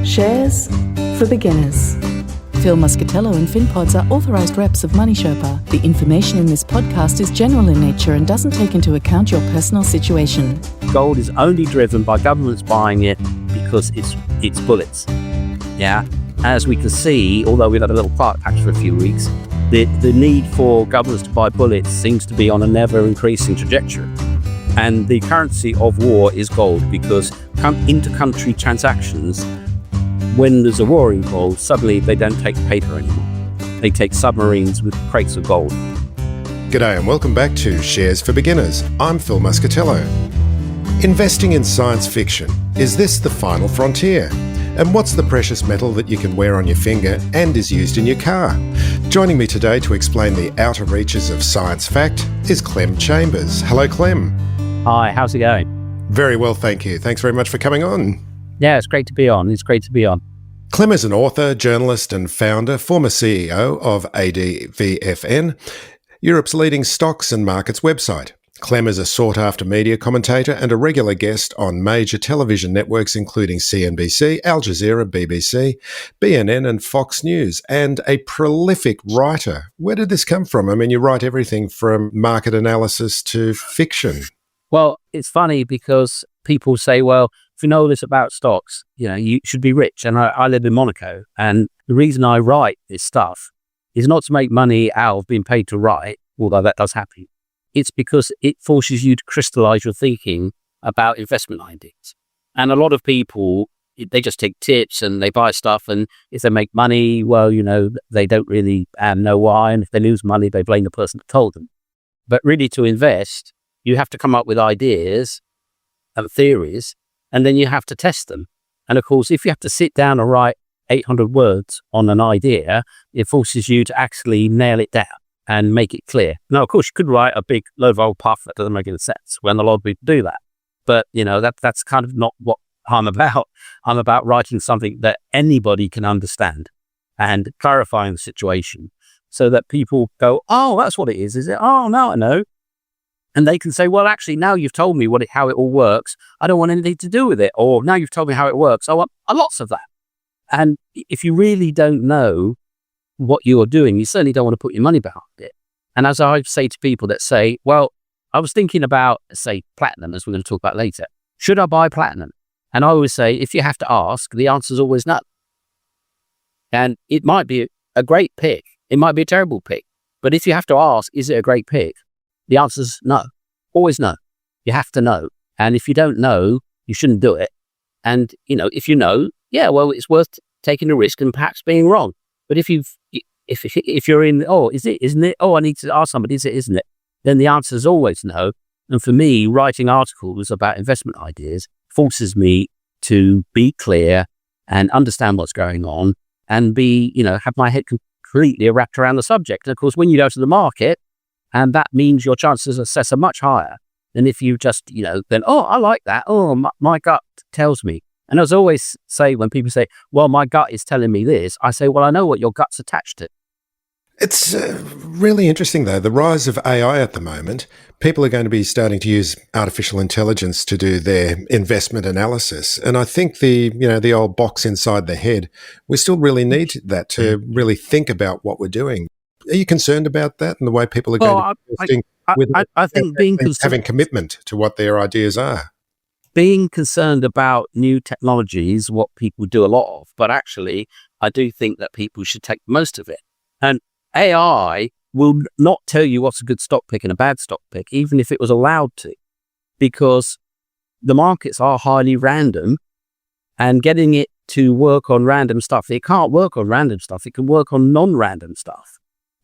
Shares for beginners. Phil Muscatello and Finpods are authorised reps of Money Sherpa. The information in this podcast is general in nature and doesn't take into account your personal situation. Gold is only driven by governments buying it because it's bullets. Yeah. As we can see, although we've had a little quiet patch for a few weeks, the need for governments to buy bullets seems to be on a never increasing trajectory. And the currency of war is gold because inter-country transactions, when there's a war involved, suddenly they don't take paper anymore. They take submarines with crates of gold. G'day and welcome back to Shares for Beginners. I'm Phil Muscatello. Investing in science fiction. Is this the final frontier? And what's the precious metal that you can wear on your finger and is used in your car? Joining me today to explain the outer reaches of science fact is Clem Chambers. Hello, Clem. Hi, how's it going? Very well, thank you. Thanks very much for coming on. Yeah, it's great to be on. Clem is an author, journalist and founder, former CEO of ADVFN, Europe's leading stocks and markets website. Clem is a sought-after media commentator and a regular guest on major television networks including CNBC, Al Jazeera, BBC, BNN and Fox News, and a prolific writer. Where did this come from? I mean, you write everything from market analysis to fiction. Well, it's funny because people say, well, if you know this about stocks, you should be rich. And I live in Monaco. And the reason I write this stuff is not to make money out of being paid to write, although that does happen. It's because it forces you to crystallize your thinking about investment ideas. And a lot of people, they just take tips and they buy stuff. And if they make money, well, they don't really know why. And if they lose money, they blame the person that told them. But really to invest, you have to come up with ideas and theories, and then you have to test them. And of course, if you have to sit down and write 800 words on an idea, it forces you to actually nail it down and make it clear. Now, of course, you could write a big load of old puff that doesn't make any sense when a lot of people do that. But, that's kind of not what I'm about. I'm about writing something that anybody can understand and clarifying the situation so that people go, oh, that's what it is it? Oh, now I know. And they can say, well, actually, now you've told me how it all works. I don't want anything to do with it. Or now you've told me how it works. I want lots of that. And if you really don't know what you're doing, you certainly don't want to put your money behind it. And as I say to people that say, well, I was thinking about, say, platinum, as we're going to talk about later. Should I buy platinum? And I always say, if you have to ask, the answer is always no. And it might be a great pick. It might be a terrible pick. But if you have to ask, is it a great pick? The answer is no. Always no. You have to know. And if you don't know, you shouldn't do it. And, if you know, yeah, well, it's worth taking a risk and perhaps being wrong. But if you're in, oh, is it, isn't it? Oh, I need to ask somebody, is it, isn't it? Then the answer is always no. And for me, writing articles about investment ideas forces me to be clear and understand what's going on and have my head completely wrapped around the subject. And of course, when you go to the market, and that means your chances of success are much higher than if you just, then, oh, I like that. Oh, my gut tells me. And as I always say, when people say, well, my gut is telling me this, I say, well, I know what your gut's attached to. It's really interesting, though, the rise of AI at the moment. People are going to be starting to use artificial intelligence to do their investment analysis. And I think the old box inside the head, we still really need that to really think about what we're doing. Are you concerned about that and the way people are going to be investing I think having commitment to what their ideas are? Being concerned about new technology is what people do a lot of, but actually, I do think that people should take most of it. And AI will not tell you what's a good stock pick and a bad stock pick, even if it was allowed to, because the markets are highly random, and getting it to work on random stuff, it can't work on random stuff. It can work on non-random stuff.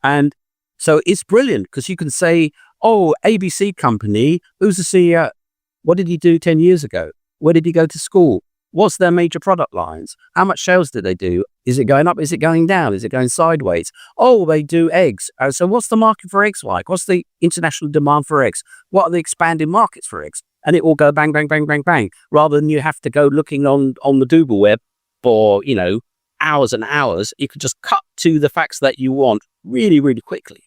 And so it's brilliant because you can say, oh, ABC company, who's the CEO? What did he do 10 years ago? Where did he go to school? What's their major product lines? How much sales did they do? Is it going up? Is it going down? Is it going sideways? Oh, they do eggs. So what's the market for eggs like? What's the international demand for eggs? What are the expanding markets for eggs? And it will go bang, bang, bang, bang, bang, rather than you have to go looking on the Google web for, hours and hours. You can just cut to the facts that you want really, really quickly.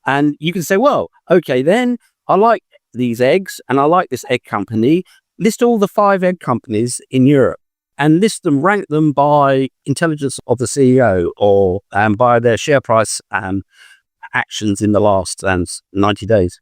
And you can say, well, okay, then I like these eggs and I like this egg company. List all the 5 egg companies in Europe and list them, rank them by intelligence of the CEO or by their share price actions in the last 90 days.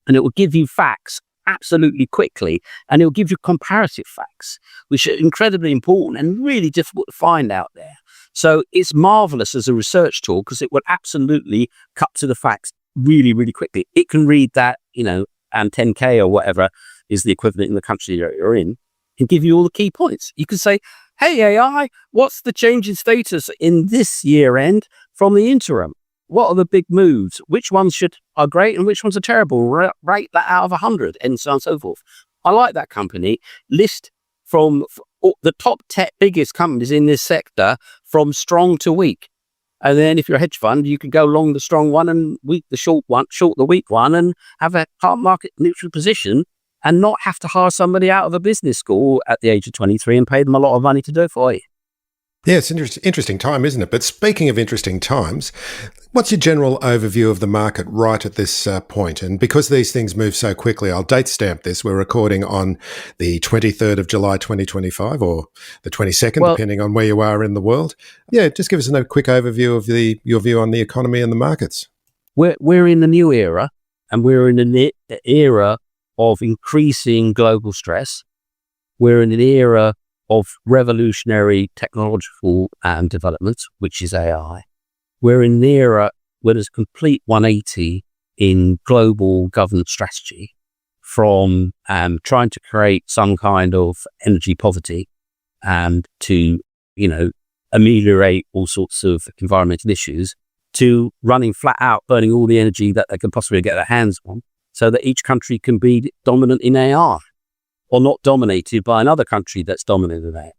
And it will give you facts absolutely quickly, and it will give you comparative facts, which are incredibly important and really difficult to find out there. So it's marvelous as a research tool because it will absolutely cut to the facts really, really quickly. It can read that, 10K or whatever is the equivalent in the country you're in, and give you all the key points. You can say, hey, AI, what's the change in status in this year end from the interim? What are the big moves? Which ones are great and which ones are terrible? Rate that out of 100 and so on and so forth. I like that company. List from the top 10 biggest companies in this sector from strong to weak. And then if you're a hedge fund, you can go long the strong one and weak the short one, short the weak one, and have a market neutral position and not have to hire somebody out of a business school at the age of 23 and pay them a lot of money to do it for you. Yeah, it's an interesting time, isn't it? But speaking of interesting times, what's your general overview of the market right at this point? And because these things move so quickly, I'll date stamp this. We're recording on the 23rd of July, 2025, or the 22nd, depending on where you are in the world. Yeah, just give us a quick overview of your view on the economy and the markets. We're in the new era, and we're in an era of increasing global stress. We're in an era of revolutionary technological developments, which is AI. We're in an era where there's a complete 180 in global governance strategy from trying to create some kind of energy poverty and to, ameliorate all sorts of environmental issues to running flat out, burning all the energy that they can possibly get their hands on so that each country can be dominant in AI. Or not dominated by another country that's dominant in AI.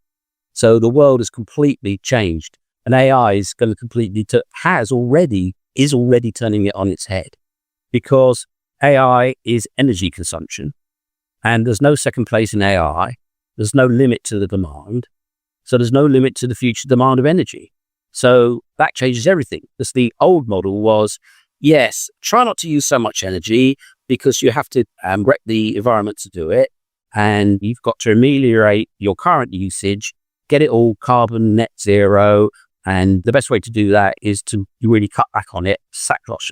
So the world has completely changed, and AI is going to completely is already turning it on its head, because AI is energy consumption, and there's no second place in AI. There's no limit to the demand, so there's no limit to the future demand of energy. So that changes everything. Because the old model was, yes, try not to use so much energy because you have to wreck the environment to do it. And you've got to ameliorate your current usage, get it all carbon net zero. And the best way to do that is to really cut back on it, sackcloth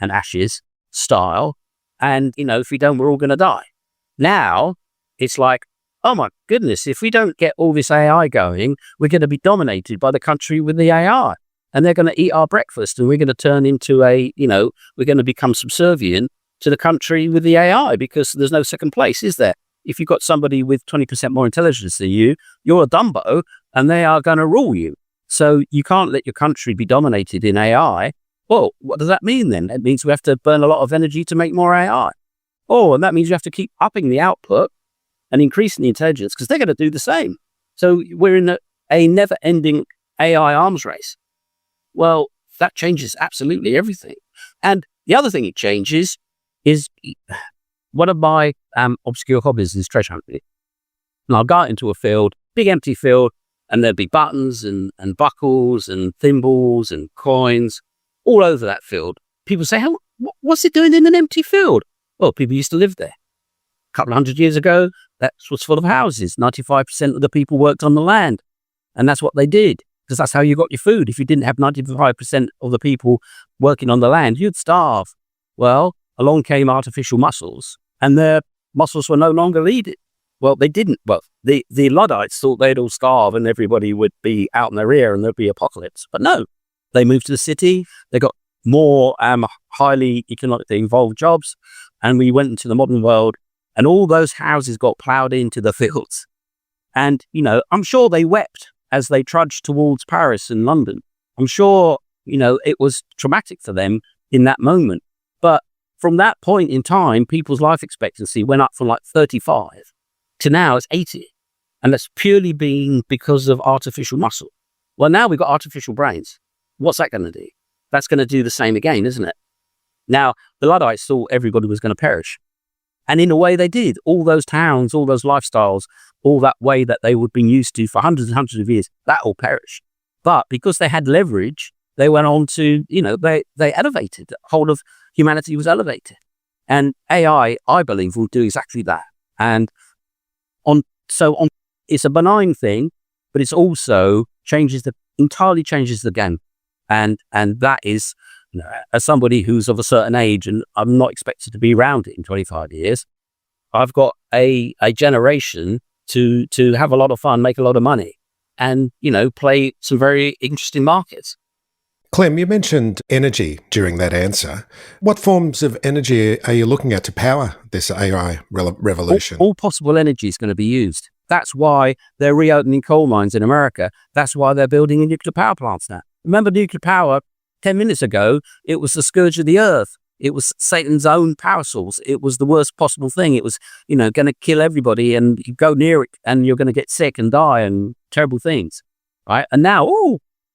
and ashes style. And, if we don't, we're all going to die. Now, it's like, oh my goodness, if we don't get all this AI going, we're going to be dominated by the country with the AI. And they're going to eat our breakfast, and we're going to turn into we're going to become subservient to the country with the AI because there's no second place, is there? If you've got somebody with 20% more intelligence than you, you're a Dumbo and they are going to rule you. So you can't let your country be dominated in AI. Well, what does that mean then? It means we have to burn a lot of energy to make more AI. Oh, and that means you have to keep upping the output and increasing the intelligence because they're going to do the same. So we're in a never-ending AI arms race. Well, that changes absolutely everything. And the other thing it changes is one of my obscure hobbies is treasure hunting. And I'll go out into a field, big empty field, and there'll be buttons and buckles and thimbles and coins all over that field. People say, what's it doing in an empty field? Well, people used to live there. A couple of 100 years ago, that was full of houses. 95% of the people worked on the land. And that's what they did, because that's how you got your food. If you didn't have 95% of the people working on the land, you'd starve. Well, along came artificial muscles, and their muscles were no longer needed. Well, they didn't. Well, the Luddites thought they'd all starve and everybody would be out in their ear and there'd be apocalypse. But no, they moved to the city. They got more highly economically involved jobs, and we went into the modern world, and all those houses got ploughed into the fields. And, I'm sure they wept as they trudged towards Paris and London. I'm sure, it was traumatic for them in that moment. But from that point in time, people's life expectancy went up from like 35 to now it's 80. And that's purely being because of artificial muscle. Well, now we've got artificial brains. What's that going to do? That's going to do the same again, isn't it? Now, the Luddites thought everybody was going to perish. And in a way they did. All those towns, all those lifestyles, all that way that they would be used to for hundreds and hundreds of years, that all perished. But because they had leverage, they went on to, they elevated. The whole of humanity was elevated. And AI, I believe, will do exactly that. And it's a benign thing, but it's also entirely changes the game. And that is, as somebody who's of a certain age, and I'm not expected to be around it in 25 years, I've got a generation to have a lot of fun, make a lot of money, and, play some very interesting markets. Clem, you mentioned energy during that answer. What forms of energy are you looking at to power this AI revolution? All possible energy is going to be used. That's why they're reopening coal mines in America. That's why they're building nuclear power plants now. Remember, nuclear power, 10 minutes ago, it was the scourge of the earth. It was Satan's own power source. It was the worst possible thing. It was, going to kill everybody, and you go near it and you're going to get sick and die and terrible things, right? And now,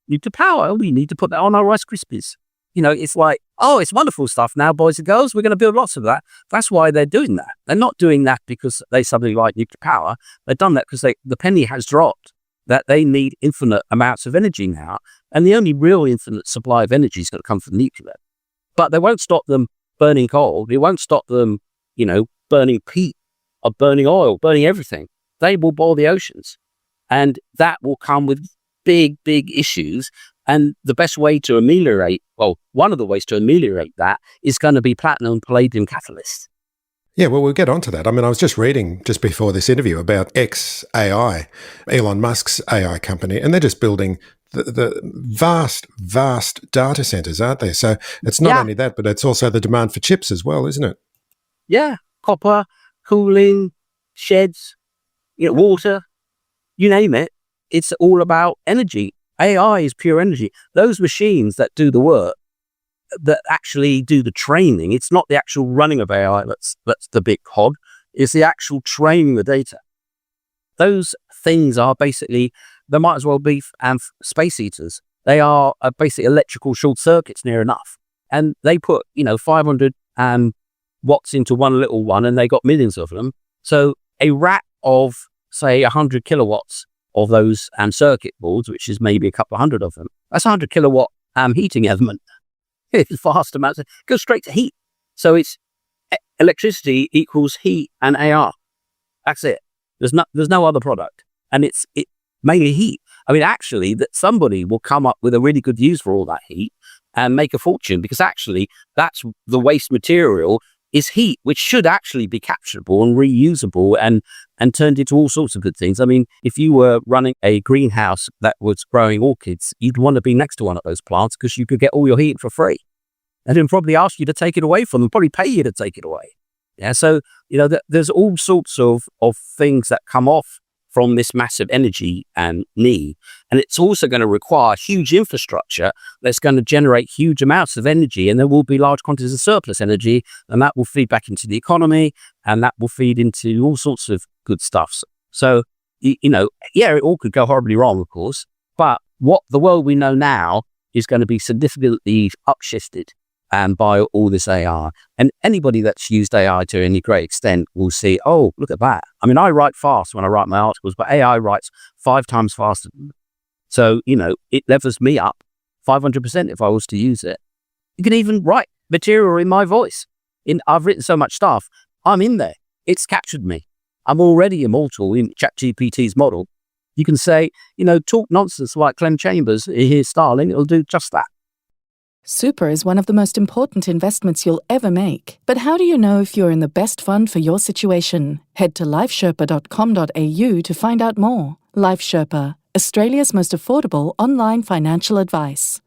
nuclear power, we need to put that on our Rice Krispies. It's like, it's wonderful stuff now, boys and girls. We're going to build lots of that. That's why they're doing that. They're not doing that because they suddenly like nuclear power. They've done that because the penny has dropped, that they need infinite amounts of energy now. And the only real infinite supply of energy is going to come from nuclear. But they won't stop them burning coal. It won't stop them, burning peat or burning oil, burning everything. They will boil the oceans. And that will come with big, big issues. And the best way to one of the ways to ameliorate that is going to be platinum palladium catalysts. Yeah, well, we'll get onto that. I mean, I was just reading just before this interview about XAI, Elon Musk's AI company, and they're just building the vast, vast data centers, aren't they? So it's not only that, but it's also the demand for chips as well, isn't it? Yeah, copper, cooling, sheds, water, you name it. It's all about energy. AI is pure energy. Those machines that do the work, that actually do the training, it's not the actual running of AI that's the big cog. It's the actual training the data. Those things are basically, they might as well be space eaters. They are basically electrical short circuits near enough. And they put, 500 watts into one little one, and they got millions of them. So a rack of, say, 100 kilowatts of those circuit boards, which is maybe a couple of hundred of them, that's 100 kilowatt heating element. It's vast amounts. It goes straight to heat. So it's electricity equals heat and AR. That's it. There's no other product. And it's mainly heat. I mean, actually, that somebody will come up with a really good use for all that heat and make a fortune, because actually that's the waste material is heat, which should actually be capturable and reusable and turned into all sorts of good things. I mean, if you were running a greenhouse that was growing orchids, you'd want to be next to one of those plants because you could get all your heat for free. And then probably ask you to take it away from them, probably pay you to take it away. Yeah, so, there's all sorts of things that come off from this massive energy and need. And it's also going to require huge infrastructure that's going to generate huge amounts of energy, and there will be large quantities of surplus energy, and that will feed back into the economy, and that will feed into all sorts of good stuff. So, it all could go horribly wrong, of course, but what the world we know now is going to be significantly upshifted by all this AI. And anybody that's used AI to any great extent will see, oh, look at that. I mean, I write fast when I write my articles, but AI writes 5 times faster. So, it levels me up 500% if I was to use it. You can even write material in my voice. I've written so much stuff, I'm in there. It's captured me. I'm already immortal in ChatGPT's model. You can say, talk nonsense like Clem Chambers, here's Starling, it'll do just that. Super is one of the most important investments you'll ever make. But how do you know if you're in the best fund for your situation? Head to lifesherpa.com.au to find out more. Life Sherpa, Australia's most affordable online financial advice.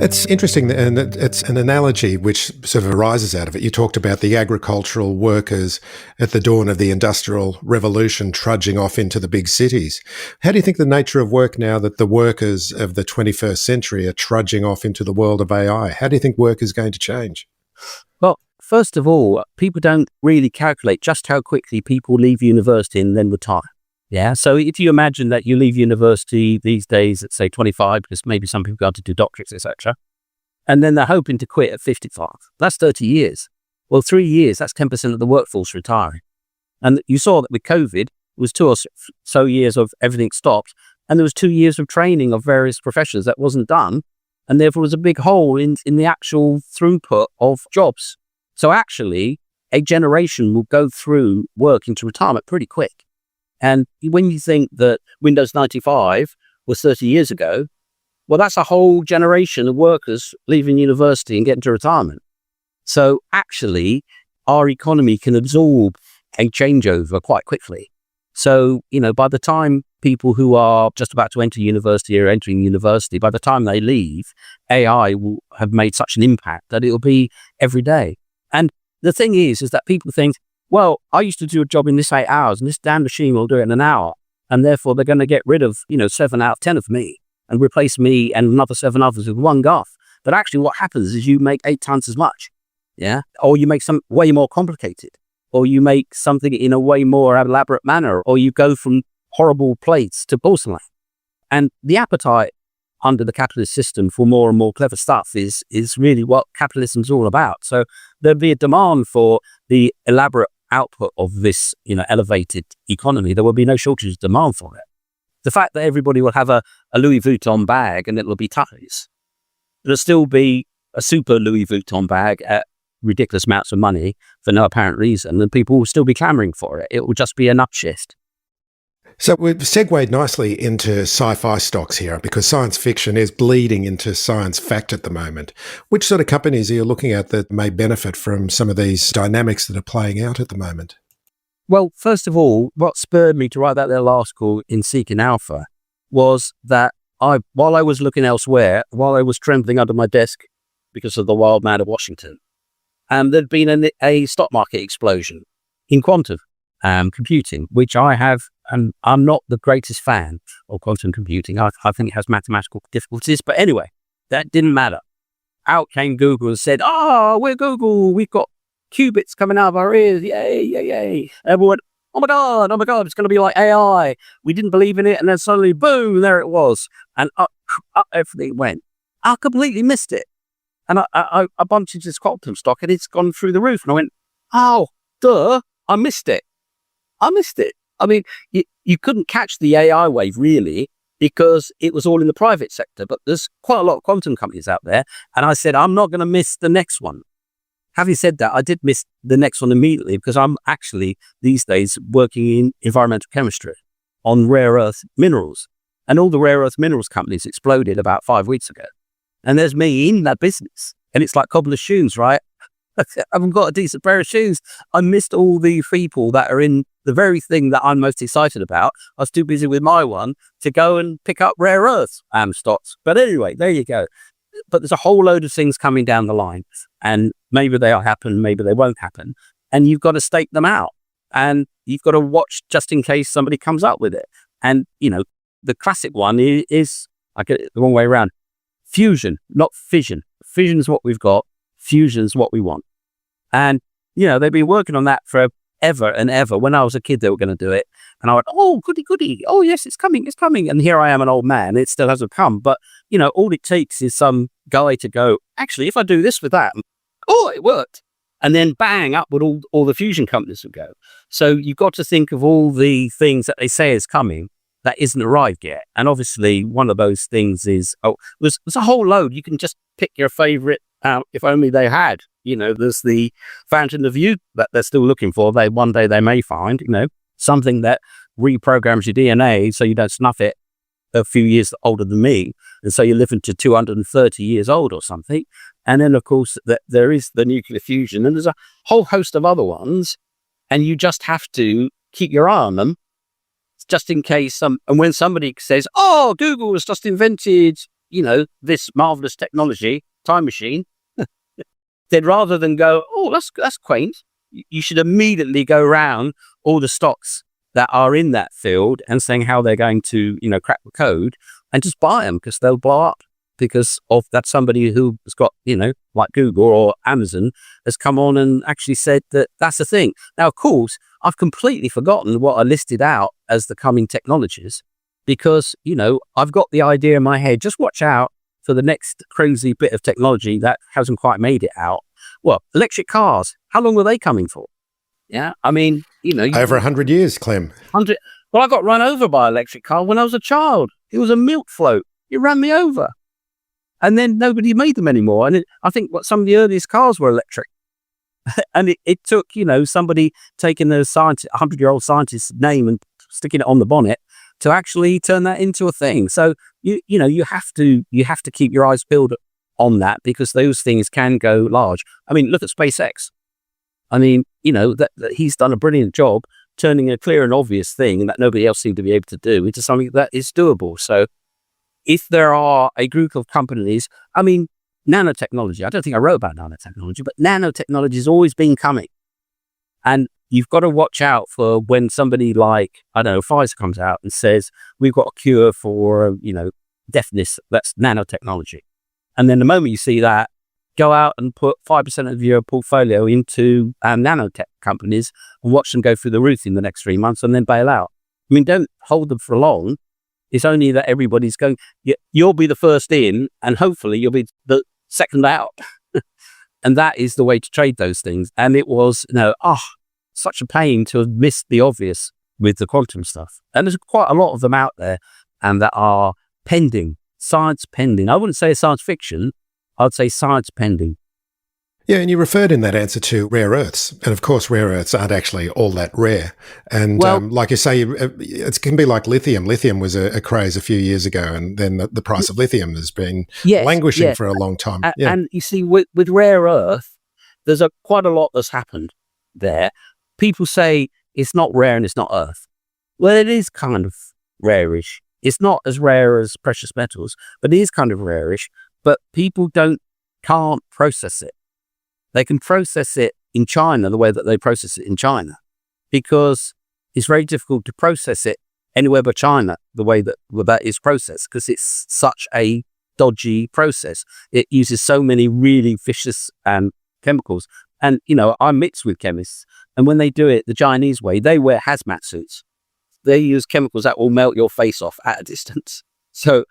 It's interesting, and it's an analogy which sort of arises out of it. You talked about the agricultural workers at the dawn of the Industrial Revolution trudging off into the big cities. How do you think the nature of work now that the workers of the 21st century are trudging off into the world of AI? How do you think work is going to change? Well, first of all, people don't really calculate just how quickly people leave university and then retire. Yeah. So if you imagine that you leave university these days at, say, 25, because maybe some people go to do doctorates, etc., and then they're hoping to quit at 55, that's 30 years. Well, 3 years, that's 10% of the workforce retiring. And you saw that with COVID, it was 2 or so years of everything stopped, and there was 2 years of training of various professions that wasn't done, and therefore was a big hole in the actual throughput of jobs. So actually, a generation will go through work into retirement pretty quick. And when you think that Windows 95 was 30 years ago, well, that's a whole generation of workers leaving university and getting to retirement. So actually, our economy can absorb a changeover quite quickly. So, by the time people who are just about to enter university or entering university, by the time they leave, AI will have made such an impact that it'll be every day. And the thing is that people think, well, I used to do a job in this 8 hours and this damn machine will do it in an hour. And therefore they're going to get rid of, 7 out of 10 of me and replace me and another 7 others with one guff. But actually what happens is you make 8 times as much. Yeah. Or you make some way more complicated, or you make something in a way more elaborate manner, or you go from horrible plates to porcelain. And the appetite under the capitalist system for more and more clever stuff is really what capitalism's all about. So there'd be a demand for the elaborate output of this, elevated economy. There will be no shortage of demand for it. The fact that everybody will have a Louis Vuitton bag and it'll be Ties, there'll still be a super Louis Vuitton bag at ridiculous amounts of money for no apparent reason, and people will still be clamoring for it. It will just be an upshift. So we've segued nicely into sci-fi stocks here because science fiction is bleeding into science fact at the moment. Which sort of companies are you looking at that may benefit from some of these dynamics that are playing out at the moment? Well, first of all, what spurred me to write that little article in Seeking Alpha was that while I was looking elsewhere, while I was trembling under my desk because of the wild man of Washington, there'd been a stock market explosion in quantum computing, which I have, and I'm not the greatest fan of quantum computing. I think it has mathematical difficulties, but anyway, that didn't matter. Out came Google and said, we're Google, we've got qubits coming out of our ears, yay, yay, yay. Everyone, oh my God, it's going to be like AI. We didn't believe in it, and then suddenly, boom, there it was. And up everything went. I completely missed it. And I bumped into this quantum stock and it's gone through the roof. And I went, oh, duh, I missed it. I mean, you couldn't catch the AI wave really because it was all in the private sector. But there's quite a lot of quantum companies out there. And I said, I'm not going to miss the next one. Having said that, I did miss the next one immediately because I'm actually these days working in environmental chemistry on rare earth minerals. And all the rare earth minerals companies exploded about 5 weeks ago. And there's me in that business. And it's like cobbler's shoes, right? I haven't got a decent pair of shoes. I missed all the people that are in the very thing that I'm most excited about. I was too busy with my one to go and pick up rare earth stocks. But anyway, there you go. But there's a whole load of things coming down the line. And maybe they'll happen, maybe they won't happen. And you've got to stake them out. And you've got to watch just in case somebody comes up with it. And, the classic one is I get it the wrong way around. Fusion, not fission. Fission is what we've got. Fusion is what we want. And, they've been working on that for ever and ever. When I was a kid, they were going to do it. And I went, oh, goody. Oh, yes, it's coming. And here I am, an old man. It still hasn't come. But, all it takes is some guy to go, actually, if I do this with that, oh, it worked. And then bang, up would all the fusion companies would go. So you've got to think of all the things that they say is coming that isn't arrived yet. And obviously one of those things is, there's a whole load. You can just pick your favorite out if only they had. There's the fountain of youth that they're still looking for. One day they may find, something that reprograms your DNA so you don't snuff it a few years older than me. And so you're living to 230 years old or something. And then, of course, there is the nuclear fusion and there's a whole host of other ones. And you just have to keep your eye on them just in case and when somebody says, oh, Google has just invented, this marvelous technology, time machine, then rather than go, oh, that's quaint, you should immediately go around all the stocks that are in that field and saying how they're going to, crack the code and just buy them because they'll blow up because of that somebody who has got, like Google or Amazon has come on and actually said that that's the thing. Now, of course, I've completely forgotten what I listed out as the coming technologies because, I've got the idea in my head. Just watch out for the next crazy bit of technology that hasn't quite made it out. Well, electric cars, how long were they coming for? Yeah, I mean, over 100 years, Clem. 100. Well, I got run over by an electric car when I was a child. It was a milk float. It ran me over. And then nobody made them anymore. And I think some of the earliest cars were electric. And it took, somebody taking a 100-year-old scientist's name and sticking it on the bonnet to actually turn that into a thing. So you have to keep your eyes peeled on that, because those things can go large. I mean, look at SpaceX. I mean, that he's done a brilliant job turning a clear and obvious thing that nobody else seemed to be able to do into something that is doable. So if there are a group of companies, I mean, nanotechnology, I don't think I wrote about nanotechnology, but nanotechnology has always been coming. And you've got to watch out for when somebody like, I don't know, Pfizer comes out and says, we've got a cure for, deafness, that's nanotechnology. And then the moment you see that, go out and put 5% of your portfolio into nanotech companies and watch them go through the roof in the next 3 months and then bail out. I mean, don't hold them for long. It's only that everybody's going, you'll be the first in, and hopefully you'll be the second out. And that is the way to trade those things. And it was, such a pain to have missed the obvious with the quantum stuff. And there's quite a lot of them out there, and that are pending, science pending. I wouldn't say science fiction, I'd say science pending. Yeah, and you referred in that answer to rare earths. And of course, rare earths aren't actually all that rare. And like you say, it can be like lithium. Lithium was a craze a few years ago, and then the price of lithium has been languishing for a long time. And you see, with rare earth, there's quite a lot that's happened there. People say it's not rare and it's not earth. Well, it is kind of rarish. It's not as rare as precious metals, but it is kind of rarish. But people can't process it. They can process it in China the way that they process it in China, because it's very difficult to process it anywhere but China the way that is processed, because it's such a dodgy process. It uses so many really vicious chemicals. And, I mix with chemists, and when they do it the Chinese way, they wear hazmat suits. They use chemicals that will melt your face off at a distance. So,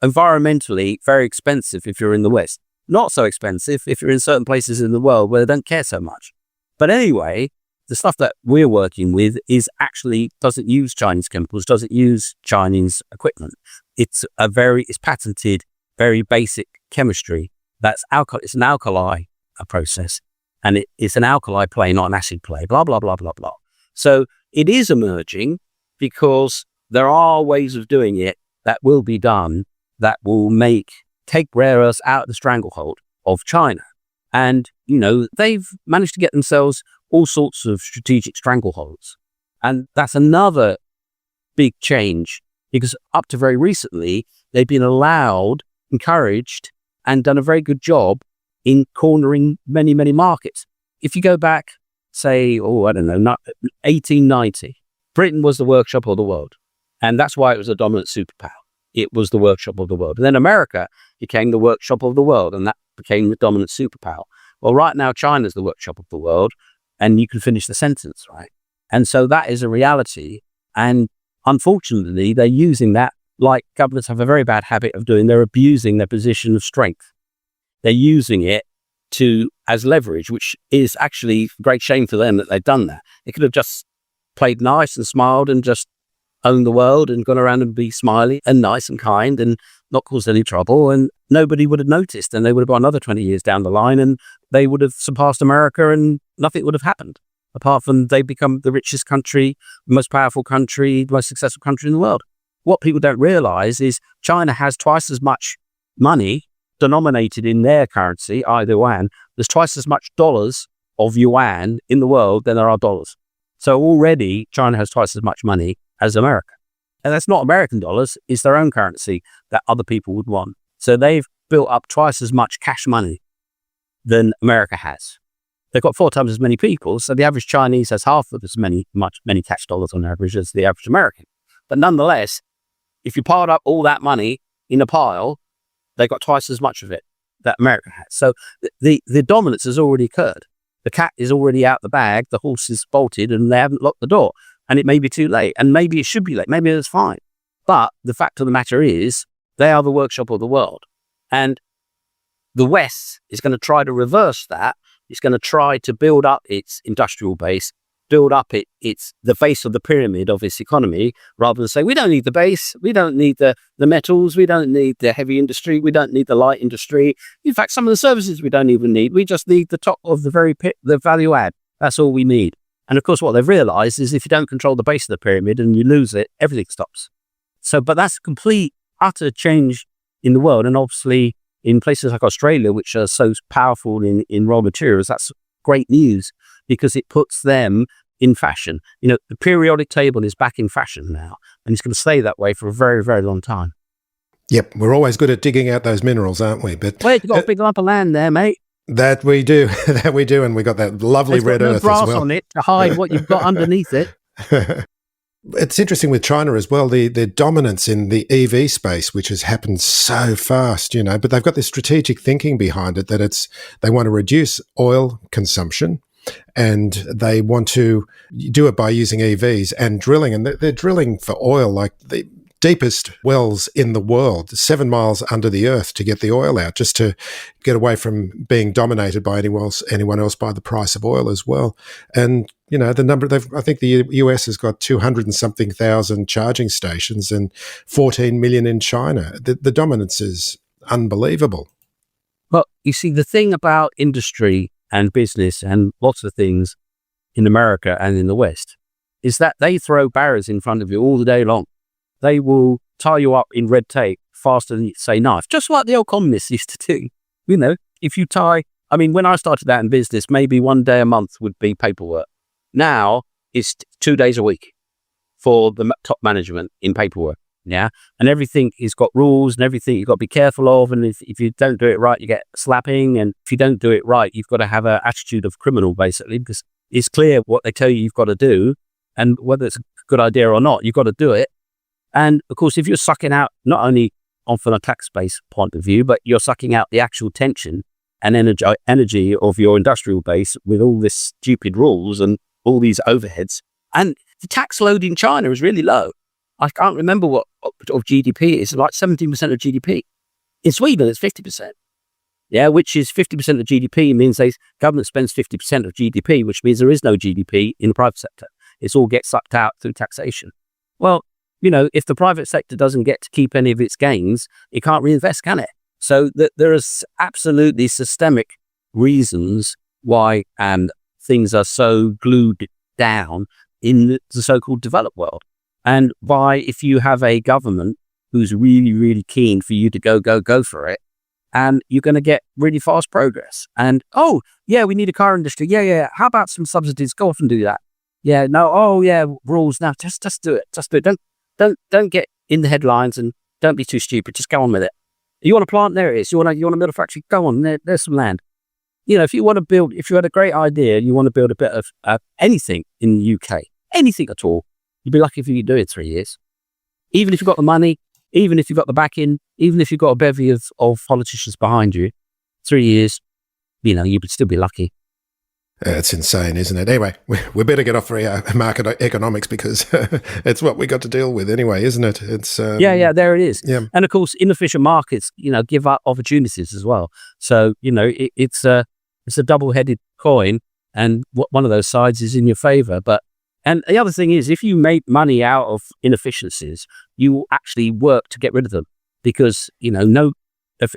environmentally, very expensive if you're in the West. Not so expensive if you're in certain places in the world where they don't care so much. But anyway, the stuff that we're working with doesn't use Chinese chemicals, doesn't use Chinese equipment. It's patented, very basic chemistry. It's an alkali process, and it's an alkali play, not an acid play, blah, blah, blah, blah, blah. So it is emerging, because there are ways of doing it that will be done that will take rare earths out of the stranglehold of China. And, they've managed to get themselves all sorts of strategic strangleholds. And that's another big change, because up to very recently, they've been encouraged, and done a very good job in cornering many, many markets. If you go back, say, 1890, Britain was the workshop of the world. And that's why it was a dominant superpower. It was the workshop of the world. And then America became the workshop of the world, and that became the dominant superpower. Well, right now, China's the workshop of the world, and you can finish the sentence, right? And so that is a reality. And unfortunately, they're using that, like governments have a very bad habit of doing. They're abusing their position of strength. They're using it as leverage, which is actually a great shame for them that they've done that. They could have just played nice and smiled and just own the world and gone around and be smiley and nice and kind and not cause any trouble, and nobody would have noticed, and they would have gone another 20 years down the line, and they would have surpassed America, and nothing would have happened apart from they become the richest country, most powerful country, the most successful country in the world. What people don't realize is China has twice as much money denominated in their currency, yuan. There's twice as much dollars of yuan in the world than there are dollars. So already China has twice as much money as America. And that's not American dollars, it's their own currency that other people would want. So they've built up twice as much cash money than America has. They've got 4 times as many people, so the average Chinese has half of as many cash dollars on average as the average American. But nonetheless, if you piled up all that money in a pile, they got twice as much of it that America has. So the dominance has already occurred. The cat is already out the bag, the horse is bolted, and they haven't locked the door. And it may be too late, and maybe it should be late, maybe it's fine. But the fact of the matter is, they are the workshop of the world. And the West is going to try to reverse that. It's going to try to build up its industrial base build up it's the base of the pyramid of its economy, rather than say, we don't need the base, we don't need the metals, we don't need the heavy industry, we don't need the light industry. In fact, some of the services we don't even need. We just need the top of the value add. That's all we need. And of course, what they've realized is if you don't control the base of the pyramid and you lose it, everything stops. So, but that's a complete, utter change in the world. And obviously, in places like Australia, which are so powerful in raw materials, that's great news because it puts them in fashion. The periodic table is back in fashion now, and it's going to stay that way for a very, very long time. Yep, we're always good at digging out those minerals, aren't we? But you've got a big lump of land there, mate. That we do, and we got that lovely red earth as well. There's grass on it to hide what you've got underneath it. It's interesting with China as well, the dominance in the EV space, which has happened so fast, but they've got this strategic thinking behind it that they want to reduce oil consumption and they want to do it by using EVs and drilling. And they're drilling for oil like the deepest wells in the world, 7 miles under the earth to get the oil out, just to get away from being dominated by anyone else by the price of oil as well. And the number I think the US has got 200 and something thousand charging stations and 14 million in China. The dominance is unbelievable. Well, you see, the thing about industry and business and lots of things in America and in the West is that they throw barriers in front of you all the day long. They will tie you up in red tape faster than you say knife, just like the old communists used to do. If you when I started out in business, maybe 1 day a month would be paperwork. Now it's 2 days a week for the top management in paperwork. Yeah. And everything has got rules and everything you've got to be careful of. And if you don't do it right, you get slapping. And if you don't do it right, you've got to have an attitude of criminal, basically, because it's clear what they tell you you've got to do. And whether it's a good idea or not, you've got to do it. And of course, if you're sucking out, not only from a tax-based point of view, but you're sucking out the actual tension and energy of your industrial base with all this stupid rules and all these overheads. And the tax load in China is really low. I can't remember what of GDP it is, like 17% of GDP. In Sweden, it's 50%. Yeah, which is 50% of GDP means the government spends 50% of GDP, which means there is no GDP in the private sector. It's all gets sucked out through taxation. Well, if the private sector doesn't get to keep any of its gains, it can't reinvest, can it? So there are absolutely systemic reasons why things are so glued down in the so-called developed world. And why, if you have a government who's really, really keen for you to go for it, and you're going to get really fast progress. And, we need a car industry. Yeah. How about some subsidies? Go off and do that. Yeah, no, rules. Now, just do it. Just do it. Don't get in the headlines and don't be too stupid. Just go on with it. You want a plant? There it is. You want to build a factory? Go on. There's some land. If you had a great idea, you want to build a bit of anything in the UK, anything at all, you'd be lucky if you could do it 3 years. Even if you've got the money, even if you've got the backing, even if you've got a bevy of politicians behind you, 3 years, you would still be lucky. It's insane, isn't it? Anyway, we better get off market economics because it's what we got to deal with anyway, isn't it? It's there it is. Yeah. And of course, inefficient markets, give up opportunities as well. So it's a double-headed coin, and one of those sides is in your favor. And the other thing is, if you make money out of inefficiencies, you will actually work to get rid of them because no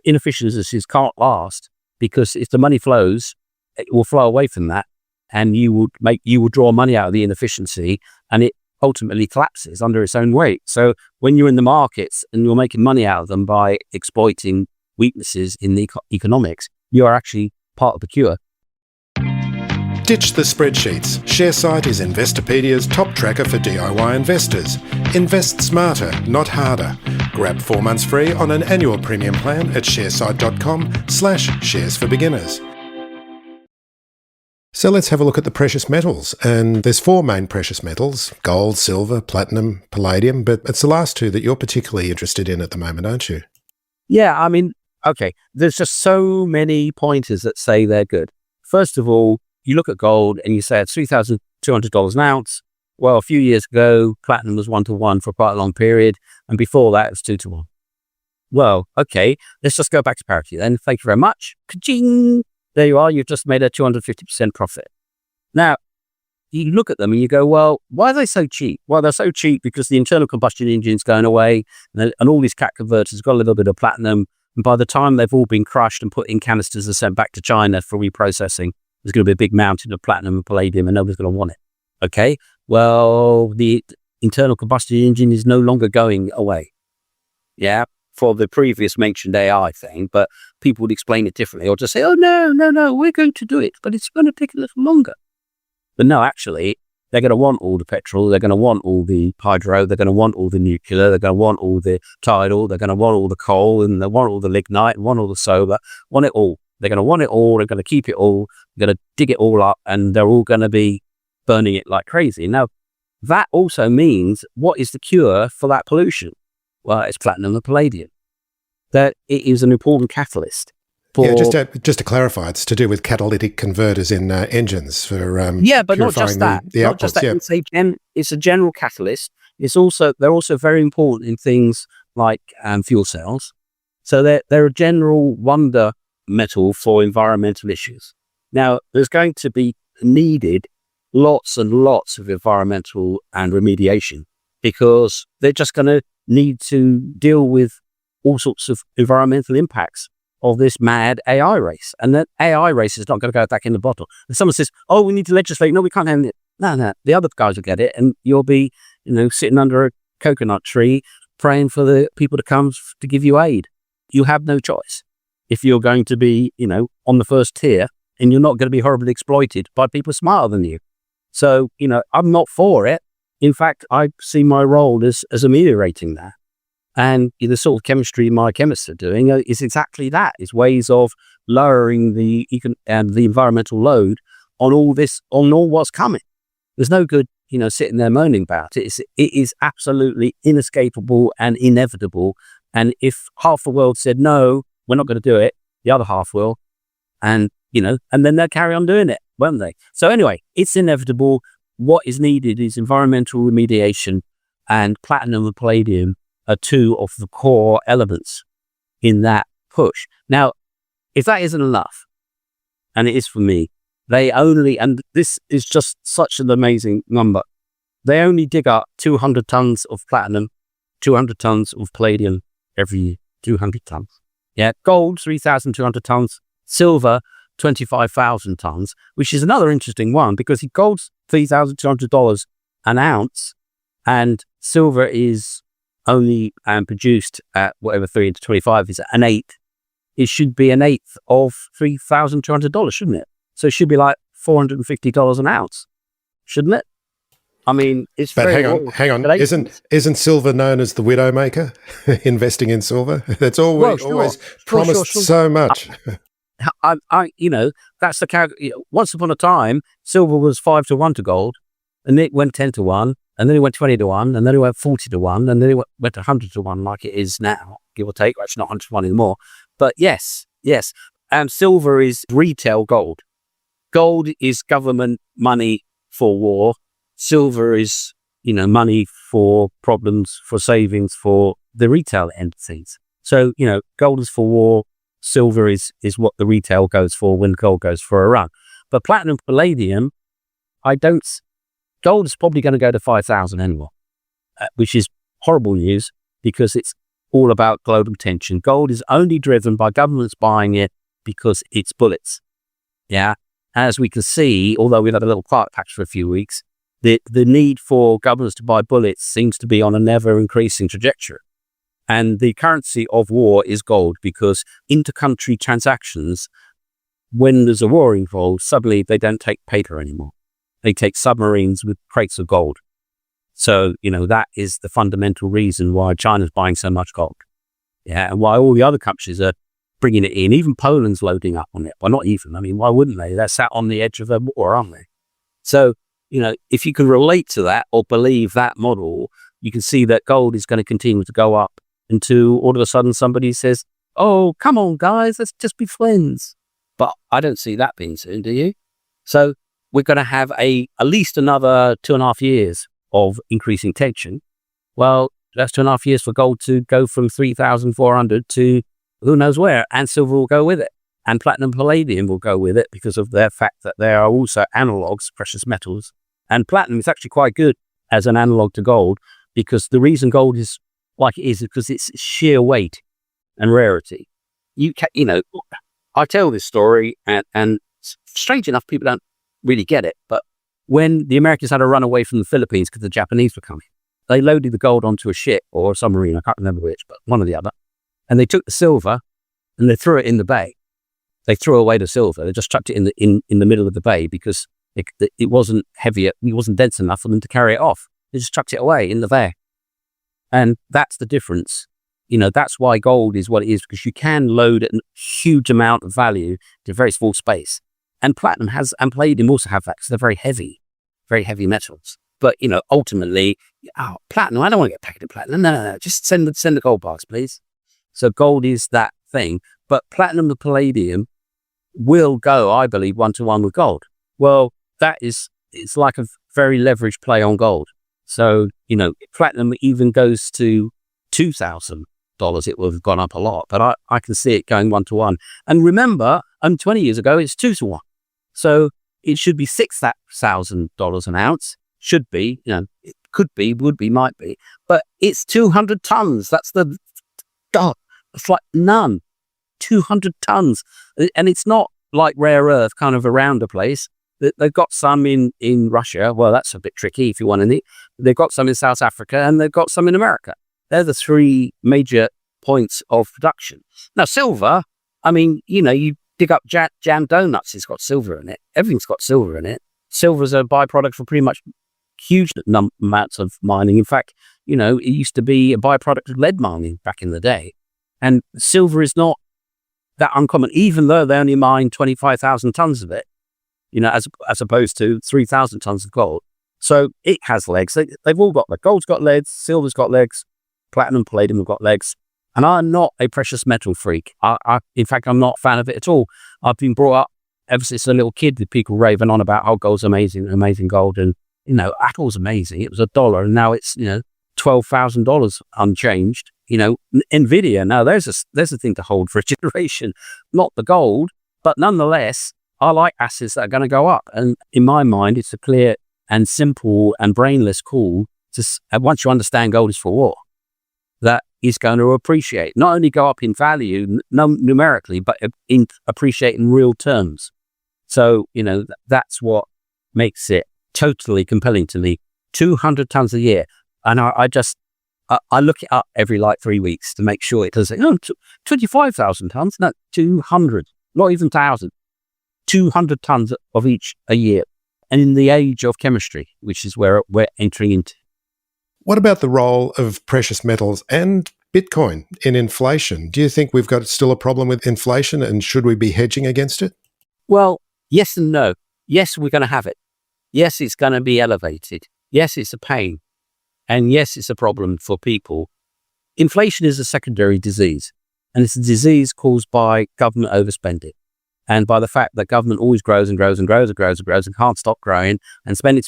inefficiencies can't last, because if the money flows, it will flow away from that, and you will draw money out of the inefficiency, and it ultimately collapses under its own weight. So when you're in the markets and you're making money out of them by exploiting weaknesses in the economics, you are actually part of the cure. Ditch the spreadsheets. ShareSite is Investopedia's top tracker for DIY investors. Invest smarter, not harder. Grab 4 months free on an annual premium plan at sharesight.com/shares for beginners. So let's have a look at the precious metals. And there's 4 main precious metals: gold, silver, platinum, palladium. But it's the last 2 that you're particularly interested in at the moment, aren't you? Yeah, okay. There's just so many pointers that say they're good. First of all, you look at gold and you say it's $3,200 an ounce. Well, a few years ago, platinum was 1-to-1 for quite a long period. And before that, it was 2-to-1. Well, okay, let's just go back to parity then. Thank you very much. Ka-ching! There you are. You've just made a 250% profit. Now, you look at them and you go, well, why are they so cheap? Well, they're so cheap because the internal combustion engine's going away, and all these cat converters got a little bit of platinum. And by the time they've all been crushed and put in canisters and sent back to China for reprocessing, there's going to be a big mountain of platinum and palladium, and nobody's going to want it. Okay, well, the internal combustion engine is no longer going away. Yeah, for the previous mentioned AI thing, but people would explain it differently or just say, oh, no, we're going to do it, but it's going to take a little longer. But no, actually, they're going to want all the petrol, they're going to want all the hydro, they're going to want all the nuclear, they're going to want all the tidal, they're going to want all the coal, and they want all the lignite, and want all the solar, want it all. They're going to want it all, they're going to keep it all, they're going to dig it all up, and they're all going to be burning it like crazy. Now, that also means, what is the cure for that pollution? Well, it's platinum and palladium. That it is an important catalyst. Just to clarify, it's to do with catalytic converters in engines for but not just that. Not just that. It's a general catalyst. They're also very important in things like fuel cells. So they're a general wonder metal for environmental issues. Now, there's going to be needed lots and lots of environmental and remediation, because they're just going to need to deal with all sorts of environmental impacts of this mad AI race. And that AI race is not going to go back in the bottle. If someone says, oh, we need to legislate, no, we can't have it. No, the other guys will get it, and you'll be, sitting under a coconut tree praying for the people to come to give you aid. You have no choice if you're going to be, on the first tier, and you're not going to be horribly exploited by people smarter than you. So, I'm not for it. In fact, I see my role as ameliorating that. And the sort of chemistry my chemists are doing is exactly that. It's ways of lowering the environmental load on all what's coming. There's no good, sitting there moaning about it. It is absolutely inescapable and inevitable. And if half the world said, no, we're not going to do it, the other half will. And, and then they'll carry on doing it, won't they? So anyway, it's inevitable. What is needed is environmental remediation, and platinum and palladium are two of the core elements in that push. Now, if that isn't enough, and it is for me, and this is just such an amazing number, they only dig up 200 tons of platinum, 200 tons of palladium every year. 200 tons. Yeah, gold, 3,200 tons, silver, 25,000 tons, which is another interesting one, because gold's $3,200 an ounce, and silver is only produced at whatever 3 into 25 is an eighth. It should be an eighth of $3,200, shouldn't it? So it should be like $450 an ounce, shouldn't it? I mean, it's but very hang on. Isn't silver known as the widowmaker? Investing in silver, that's always promised so much. That's the character. Once upon a time, silver was 5 to 1 to gold, and it went 10 to 1, and then it went 20 to 1, and then it went 40 to 1, and then it went 100 to 1, like it is now, give or take. Well, it's not 100 to 1 anymore, but yes. And silver is retail gold. Gold is government money for war. Silver is, money for problems, for savings, for the retail entities. So, gold is for war. Silver is what the retail goes for when gold goes for a run. But platinum, palladium, gold is probably going to go to 5,000 anymore, which is horrible news, because it's all about global tension. Gold is only driven by governments buying it because it's bullets. Yeah. As we can see, although we've had a little quiet patch for a few weeks, the need for governments to buy bullets seems to be on an ever increasing trajectory. And the currency of war is gold, because inter-country transactions, when there's a war involved, suddenly they don't take paper anymore. They take submarines with crates of gold. So, that is the fundamental reason why China's buying so much gold. Yeah, and why all the other countries are bringing it in. Even Poland's loading up on it. Well, not even. I mean, why wouldn't they? They're sat on the edge of a war, aren't they? So, if you can relate to that or believe that model, you can see that gold is going to continue to go up until all of a sudden somebody says, oh, come on, guys, let's just be friends. But I don't see that being soon, do you? So we're going to have at least another 2.5 years of increasing tension. Well, that's 2.5 years for gold to go from 3,400 to who knows where, and silver will go with it. And platinum, palladium will go with it, because of their fact that they are also analogs, precious metals, And platinum is actually quite good as an analog to gold, because the reason gold is like it is because it's sheer weight and rarity. I tell this story, and strange enough, people don't really get it. But when the Americans had to run away from the Philippines because the Japanese were coming, they loaded the gold onto a ship or a submarine. I can't remember which, but one or the other. And they took the silver and they threw it in the bay. They threw away the silver. They just chucked it in the middle of the bay because it wasn't heavy. It wasn't dense enough for them to carry it off. They just chucked it away in the bay. And that's the difference. That's why gold is what it is, because you can load a huge amount of value to a very small space. And platinum and palladium also have that because they're very heavy metals. But, ultimately, platinum, I don't want to get packed in platinum. No. Just send the gold bars, please. So gold is that thing. But platinum and palladium will go, I believe, 1-to-1 with gold. Well, it's like a very leveraged play on gold. So, platinum even goes to $2,000. It will have gone up a lot, but I can see it going 1-to-1. And remember, 20 years ago, it's 2-to-1. So it should be $6,000 an ounce. Should be, it could be, would be, might be, but it's 200 tons. That's it's like none. 200 tons. And it's not like rare earth kind of around the place. They've got some in Russia. Well, that's a bit tricky if you want any. They've got some in South Africa and they've got some in America. They're the three major points of production. Now, silver, you dig up jam donuts, it's got silver in it. Everything's got silver in it. Silver is a byproduct for pretty much huge amounts of mining. In fact, it used to be a byproduct of lead mining back in the day. And silver is not that uncommon, even though they only mine 25,000 tons of it, as opposed to 3,000 tons of gold. So it has legs. They've all got legs. Gold's got legs, silver's got legs, platinum, palladium have got legs. And I'm not a precious metal freak. In fact, I'm not a fan of it at all. I've been brought up ever since a little kid with people raving on about, gold's amazing gold. And, Apple's amazing. It was $1 and now it's, $12,000 unchanged. Nvidia, now there's a thing to hold for a generation, not the gold, but nonetheless, I like assets that are going to go up. And in my mind, it's a clear and simple and brainless call to, once you understand gold is for war, that is going to appreciate, not only go up in value numerically, but appreciate in real terms. So, that's what makes it totally compelling to me. 200 tons a year. And I look it up every 3 weeks to make sure it doesn't, 25,000 tons, no, 200, not even 1,000, 200 tons of each a year. And in the age of chemistry, which is where we're entering into. What about the role of precious metals and Bitcoin in inflation? Do you think we've got still a problem with inflation and should we be hedging against it? Well, yes and no. Yes, we're going to have it. Yes, it's going to be elevated. Yes, it's a pain. And yes, it's a problem for people. Inflation is a secondary disease, and it's a disease caused by government overspending. And by the fact that government always grows and grows and grows and grows and grows and can't stop growing and spending.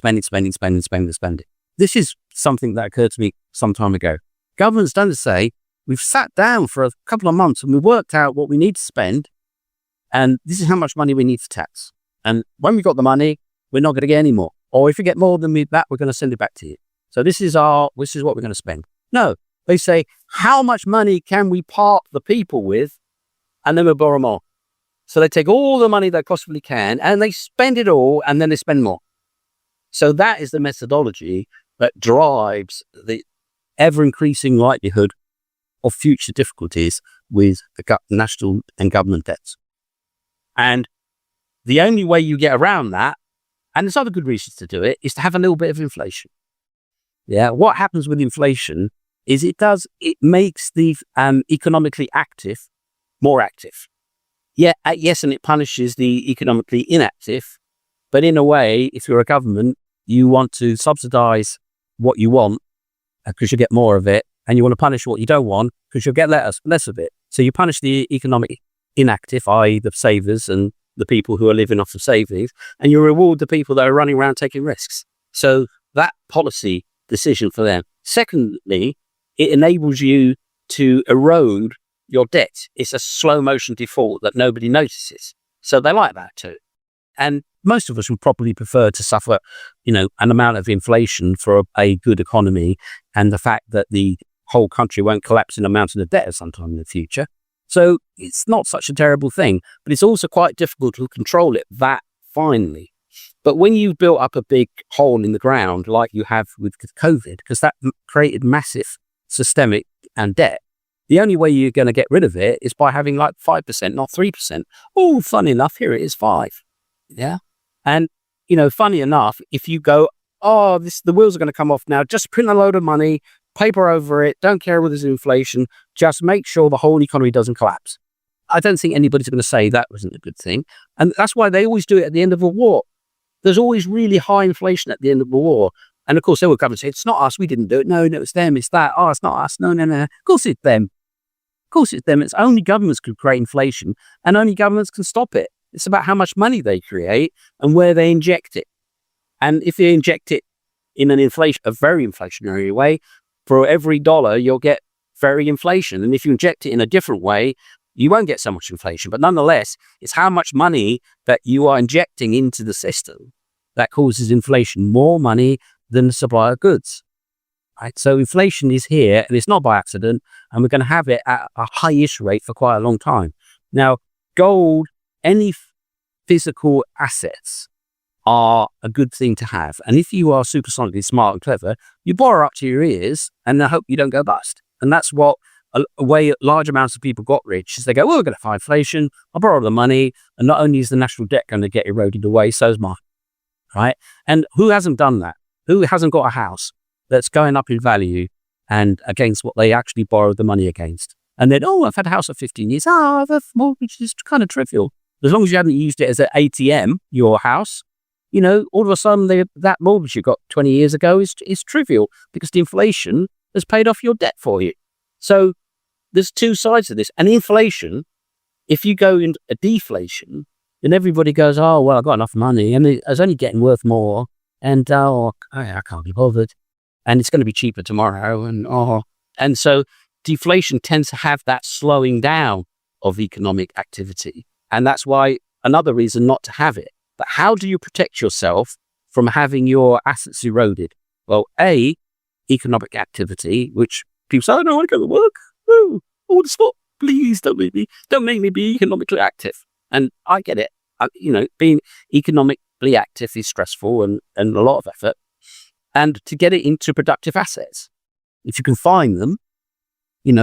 This is something that occurred to me some time ago. Government's done to say, we've sat down for a couple of months and we've worked out what we need to spend. And this is how much money we need for tax. And when we got the money, we're not going to get any more. Or if we get more than that, we're going to send it back to you. So this is what we're going to spend. No, they say, how much money can we part the people with? And then we'll borrow more. So they take all the money they possibly can and they spend it all and then they spend more. So that is the methodology that drives the ever-increasing likelihood of future difficulties with the national and government debts. And the only way you get around that, and there's other good reasons to do it, is to have a little bit of inflation. Yeah, what happens with inflation is it makes the economically active more active. Yeah, yes, and it punishes the economically inactive. But in a way, if you're a government, you want to subsidize what you want because you get more of it, and you want to punish what you don't want because you'll get less of it. So you punish the economic inactive, i.e. the savers and the people who are living off of savings, and you reward the people that are running around taking risks. So that policy decision for them. Secondly, it enables you to erode your debt. It's a slow motion default that nobody notices. So they like that too. And most of us would probably prefer to suffer, an amount of inflation for a good economy and the fact that the whole country won't collapse in a mountain of debt sometime in the future. So it's not such a terrible thing, but it's also quite difficult to control it that finely. But when you've built up a big hole in the ground, like you have with COVID, because that created massive systemic and debt, the only way you're going to get rid of it is by having like 5%, not 3%. Oh, funny enough, here it is 5. Yeah. And, funny enough, if you go, the wheels are going to come off now, just print a load of money, paper over it, don't care whether there's inflation, just make sure the whole economy doesn't collapse. I don't think anybody's going to say that wasn't a good thing. And that's why they always do it at the end of a war. There's always really high inflation at the end of a war. And of course, they will come and say, it's not us, we didn't do it. No, it's them, it's that. Oh, it's not us. No. Of course it's them. Of course it's them. It's only governments can create inflation and only governments can stop it. It's about how much money they create and where they inject it. And if they inject it in a very inflationary way, for every dollar, you'll get very inflation. And if you inject it in a different way, you won't get so much inflation. But nonetheless, it's how much money that you are injecting into the system that causes inflation, more money than the supply of goods. Right? So inflation is here, and it's not by accident, and we're going to have it at a high-ish rate for quite a long time. Now, gold, any physical assets are a good thing to have. And if you are supersonically smart and clever, you borrow up to your ears and hope you don't go bust. And that's what a way large amounts of people got rich is they go, well, we're going to fight inflation. I'll borrow the money. And not only is the national debt going to get eroded away, so's mine. Right? And who hasn't done that? Who hasn't got a house that's going up in value and against what they actually borrowed the money against? And then, I've had a house for 15 years. The mortgage is kind of trivial. As long as you haven't used it as an ATM, your house, all of a sudden that mortgage you got 20 years ago is trivial because the inflation has paid off your debt for you. So there's two sides to this. And inflation, if you go into a deflation, then everybody goes, oh, well, I've got enough money and it's only getting worth more. And, I can't be bothered. And it's going to be cheaper tomorrow. And so deflation tends to have that slowing down of economic activity. And that's why another reason not to have it. But how do you protect yourself from having your assets eroded? Well, economic activity, which people say, I don't want to go to work. No, I want to stop. Please don't make me be economically active. And I get it. Being economically active is stressful and a lot of effort. And to get it into productive assets, if you can find them,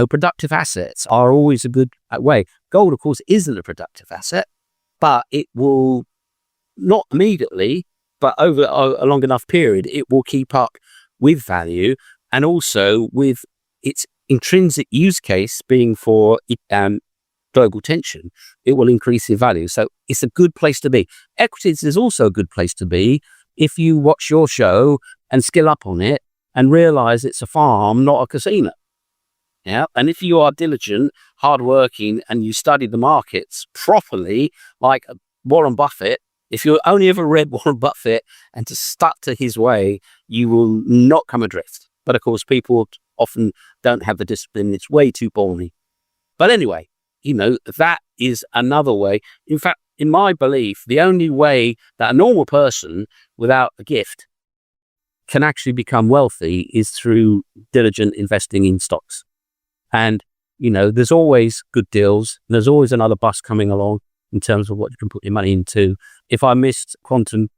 productive assets are always a good way. Gold, of course, isn't a productive asset, but it will not immediately, but over a long enough period, it will keep up with value and also with its intrinsic use case being for global tension, it will increase in value. So it's a good place to be. Equities is also a good place to be if you watch your show and skill up on it and realize it's a farm, not a casino. Yeah. And if you are diligent, hardworking, and you study the markets properly, like Warren Buffett, if you only ever read Warren Buffett and to stuck to his way, you will not come adrift. But of course, people often don't have the discipline. It's way too boring. But anyway, that is another way. In fact, in my belief, the only way that a normal person without a gift can actually become wealthy is through diligent investing in stocks. And, there's always good deals. And there's always another bus coming along in terms of what you can put your money into. If I missed quantum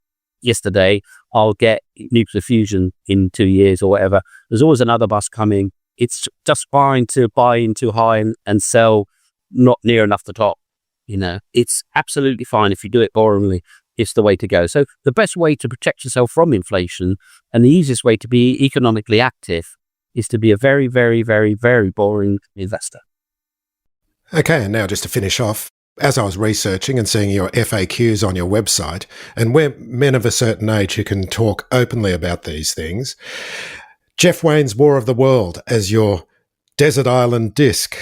yesterday, I'll get nuclear fusion in 2 years or whatever. There's always another bus coming. It's just fine to buy in too high and sell not near enough the top. It's absolutely fine if you do it boringly. It's the way to go. So the best way to protect yourself from inflation and the easiest way to be economically active is to be a very, very, very, very boring investor. Okay, and now just to finish off, as I was researching and seeing your FAQs on your website, and we're men of a certain age who can talk openly about these things, Jeff Wayne's War of the World as your desert island disc.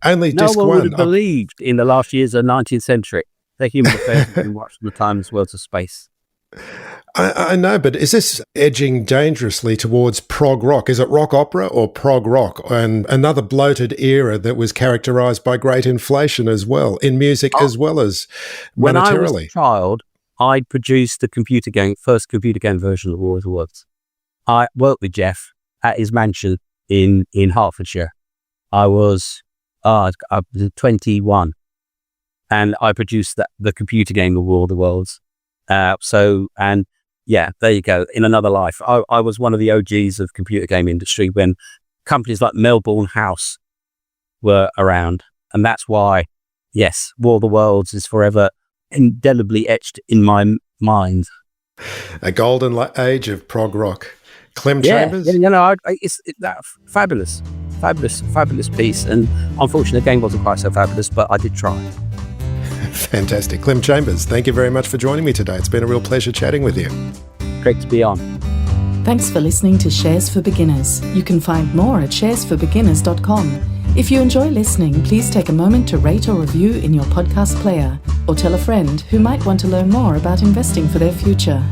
Only disc one. No one would have believed in the last years of the 19th century that human affairs have been watched from the times worlds of space. I know, but is this edging dangerously towards prog rock? Is it rock opera or prog rock? And another bloated era that was characterized by great inflation as well, in music as well as monetarily. When I was a child, I produced the first computer game version of War of the Worlds. I worked with Jeff at his mansion in Hertfordshire. I was 21, and I produced the computer game of War of the Worlds. There you go. In another life, I was one of the OGs of computer game industry when companies like Melbourne House were around, and that's why, yes, War of the Worlds is forever indelibly etched in my mind. A golden age of prog rock. Clem Chambers? It's that fabulous piece. And unfortunately, the game wasn't quite so fabulous, but I did try. Fantastic. Clem Chambers, thank you very much for joining me today. It's been a real pleasure chatting with you. Great to be on. Thanks for listening to Shares for Beginners. You can find more at sharesforbeginners.com. If you enjoy listening, please take a moment to rate or review in your podcast player, or tell a friend who might want to learn more about investing for their future.